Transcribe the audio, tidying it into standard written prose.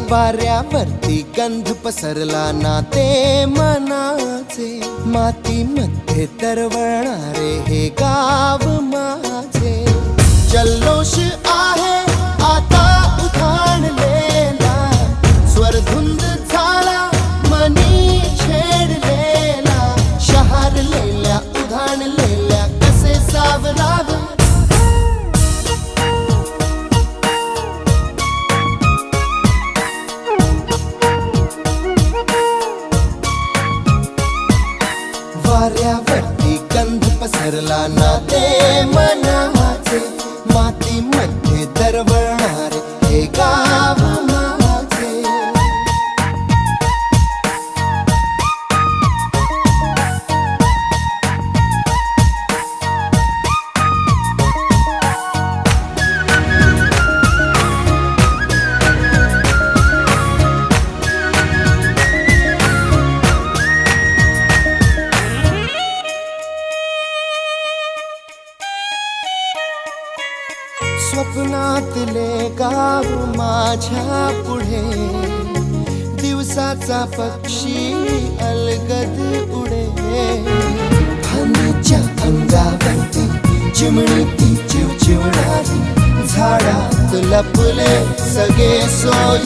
वाऱ्यावरती गंध पसरला ना ते मनाचे, मातीमध्ये तरवळणारे हे गाव माझे. जल्लोष आहे आता उधाणलेला, स्वरधुंद झाला मनी छेडलेला. शहारलेल्या उधाणलेल्या कसे सावरावे, वाऱ्यावरती गंध पसरला ना ते मनाचे, मातीमध्ये दरवळणारे हे गाव माझे. स्वप्नातले गाव माझ्या पुढे, दिवसाचा पक्षी अलगद उडे. फांदीच्या अंगावरती चिमणी ती चिवचिवणारी, झाडात लपले सगळे सोय.